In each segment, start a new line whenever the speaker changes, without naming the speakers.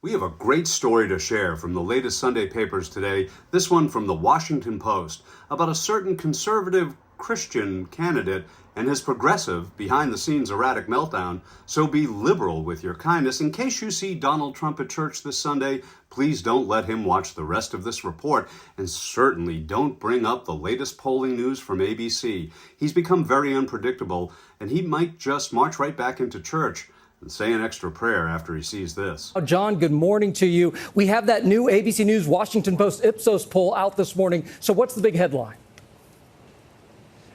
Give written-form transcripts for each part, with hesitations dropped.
We have a great story to share from the latest Sunday papers today, this one from the Washington Post, about a certain conservative Christian candidate and his progressive, behind-the-scenes erratic meltdown. So be liberal with your kindness. In case you see Donald Trump at church this Sunday, please don't let him watch the rest of this report, and certainly don't bring up the latest polling news from ABC. He's become very unpredictable, and he might just march right back into church and say an extra prayer after he sees this.
John, good morning to you. We have that new ABC News Washington Post Ipsos poll out this morning. So what's the big headline?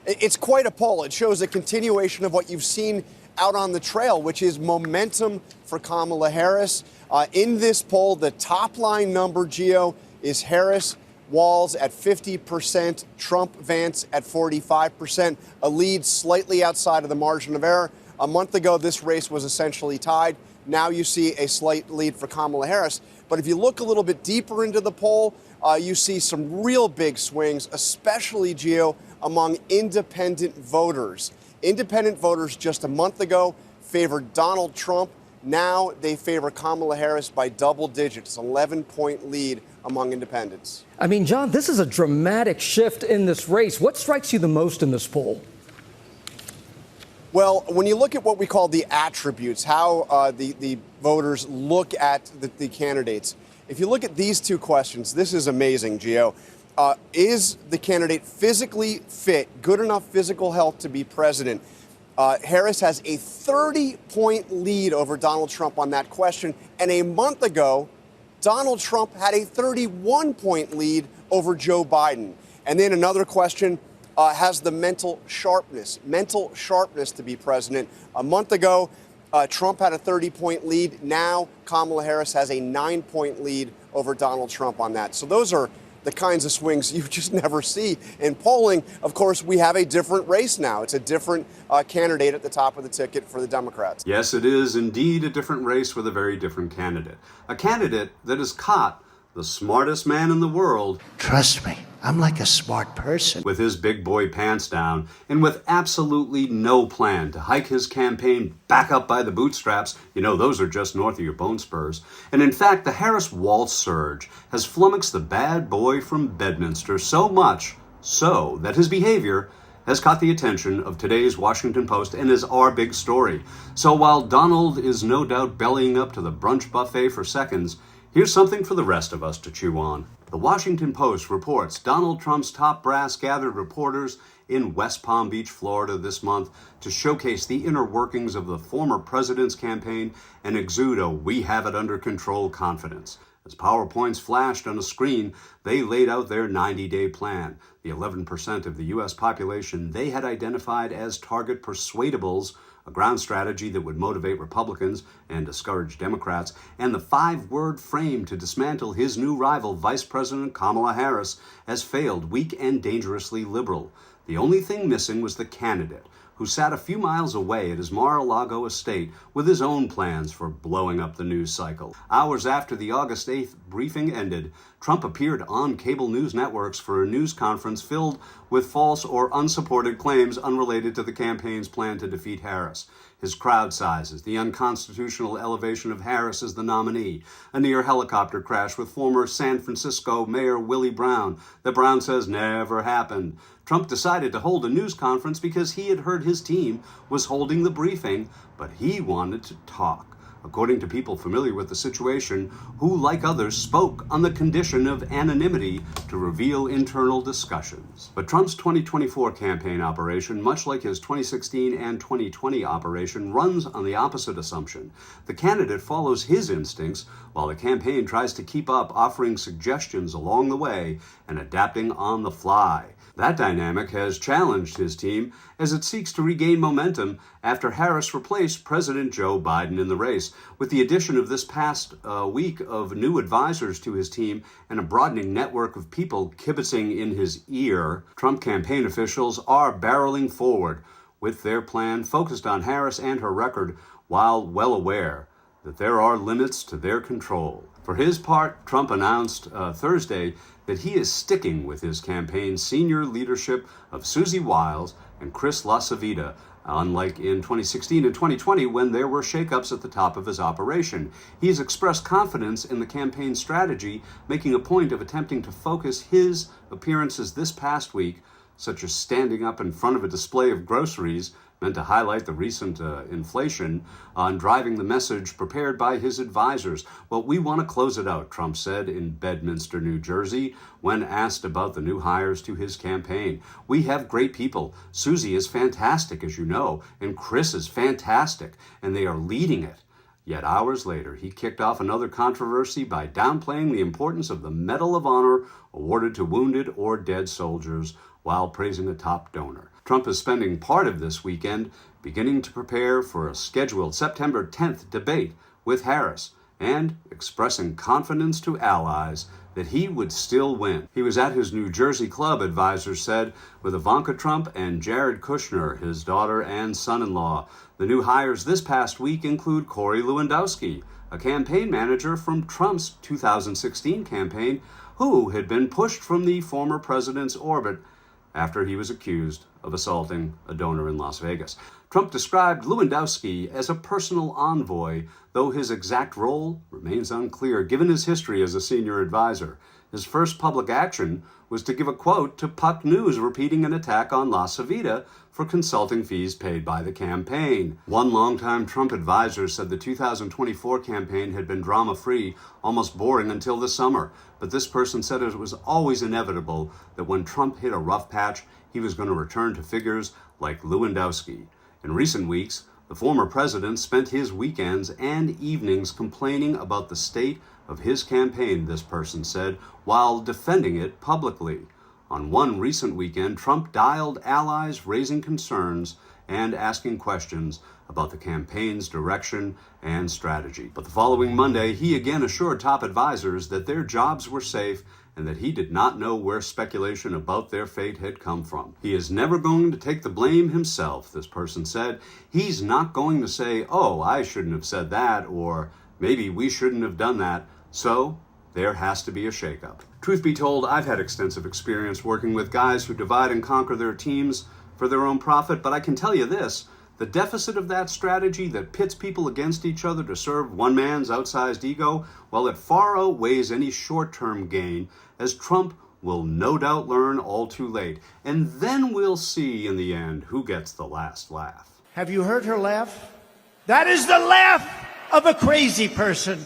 It's quite a poll. It shows a continuation of what you've seen out on the trail, which is momentum for Kamala Harris. In this poll, the top line number, Gio, is Harris Walz at 50%, Trump Vance at 45%, a lead slightly outside of the margin of error. A month ago, this race was essentially tied. Now you see a slight lead for Kamala Harris. But if you look a little bit deeper into the poll, you see some real big swings, especially, Gio, among independent voters. Independent voters just a month ago favored Donald Trump. Now they favor Kamala Harris by double digits, 11-point lead among independents.
I mean, John, this is a dramatic shift in this race. What strikes you the most in this poll?
Well, when you look at what we call the attributes, how the voters look at the candidates, if you look at these two questions, this is amazing, Gio. Is the candidate physically fit, good enough physical health to be president? Harris has a 30-point lead over Donald Trump on that question. And a month ago, Donald Trump had a 31-point lead over Joe Biden. And then another question, has the mental sharpness to be president. A month ago, Trump had a 30-point lead. Now Kamala Harris has a 9-point lead over Donald Trump on that. So those are the kinds of swings you just never see in polling. Of course, we have a different race now. It's a different candidate at the top of the ticket for the Democrats.
Yes, it is indeed a different race with a very different candidate. A candidate that has caught the smartest man in the world.
Trust me, I'm like a smart person.
With his big boy pants down and with absolutely no plan to hike his campaign back up by the bootstraps. You know, those are just north of your bone spurs. And in fact, the Harris-Walz surge has flummoxed the bad boy from Bedminster so much so that his behavior has caught the attention of today's Washington Post and is our big story. So while Donald is no doubt bellying up to the brunch buffet for seconds, here's something for the rest of us to chew on. The Washington Post reports Donald Trump's top brass gathered reporters in West Palm Beach, Florida this month to showcase the inner workings of the former president's campaign and exude a "we have it under control" confidence. As PowerPoints flashed on a screen, they laid out their 90-day plan. The 11% of the U.S. population they had identified as target persuadables, a ground strategy that would motivate Republicans and discourage Democrats, and the 5-word frame to dismantle his new rival, Vice President Kamala Harris, has failed, weak and dangerously liberal. The only thing missing was the candidate, who sat a few miles away at his Mar-a-Lago estate with his own plans for blowing up the news cycle. Hours after the August 8th briefing ended, Trump appeared on cable news networks for a news conference filled with false or unsupported claims unrelated to the campaign's plan to defeat Harris. His crowd sizes, the unconstitutional elevation of Harris as the nominee, a near helicopter crash with former San Francisco Mayor Willie Brown that Brown says never happened. Trump decided to hold a news conference because he had heard his team was holding the briefing, but he wanted to talk. According to people familiar with the situation, who, like others, spoke on the condition of anonymity to reveal internal discussions. But Trump's 2024 campaign operation, much like his 2016 and 2020 operation, runs on the opposite assumption. The candidate follows his instincts while the campaign tries to keep up, offering suggestions along the way and adapting on the fly. That dynamic has challenged his team as it seeks to regain momentum after Harris replaced President Joe Biden in the race. With the addition of this past week of new advisors to his team and a broadening network of people kibitzing in his ear, Trump campaign officials are barreling forward with their plan focused on Harris and her record, while well aware that there are limits to their control. For his part, Trump announced Thursday that he is sticking with his campaign's senior leadership of Susie Wiles and Chris LaCivita, unlike in 2016 and 2020 when there were shakeups at the top of his operation. He's expressed confidence in the campaign strategy, making a point of attempting to focus his appearances this past week, such as standing up in front of a display of groceries meant to highlight the recent inflation, on driving the message prepared by his advisors. Well, we want to close it out, Trump said in Bedminster, New Jersey, when asked about the new hires to his campaign. We have great people. Susie is fantastic, as you know, and Chris is fantastic, and they are leading it. Yet hours later, he kicked off another controversy by downplaying the importance of the Medal of Honor awarded to wounded or dead soldiers while praising a top donor. Trump is spending part of this weekend beginning to prepare for a scheduled September 10th debate with Harris and expressing confidence to allies that he would still win. He was at his New Jersey club, advisors said, with Ivanka Trump and Jared Kushner, his daughter and son-in-law. The new hires this past week include Corey Lewandowski, a campaign manager from Trump's 2016 campaign, who had been pushed from the former president's orbit after he was accused of assaulting a donor in Las Vegas. Trump described Lewandowski as a personal envoy, though his exact role remains unclear given his history as a senior advisor. His first public action was to give a quote to Puck News repeating an attack on La Savita for consulting fees paid by the campaign. One longtime Trump advisor said the 2024 campaign had been drama-free, almost boring until the summer. But this person said it was always inevitable that when Trump hit a rough patch, he was going to return to figures like Lewandowski. In recent weeks, the former president spent his weekends and evenings complaining about the state of his campaign, this person said, while defending it publicly. On one recent weekend, Trump dialed allies raising concerns and asking questions about the campaign's direction and strategy. But the following Monday, he again assured top advisors that their jobs were safe and that he did not know where speculation about their fate had come from. He is never going to take the blame himself, this person said. He's not going to say, oh, I shouldn't have said that, or maybe we shouldn't have done that. So there has to be a shakeup. Truth be told, I've had extensive experience working with guys who divide and conquer their teams for their own profit, but I can tell you this, the deficit of that strategy that pits people against each other to serve one man's outsized ego, well, it far outweighs any short-term gain, as Trump will no doubt learn all too late. And then we'll see in the end who gets the last laugh.
Have you heard her laugh? That is the laugh of a crazy person.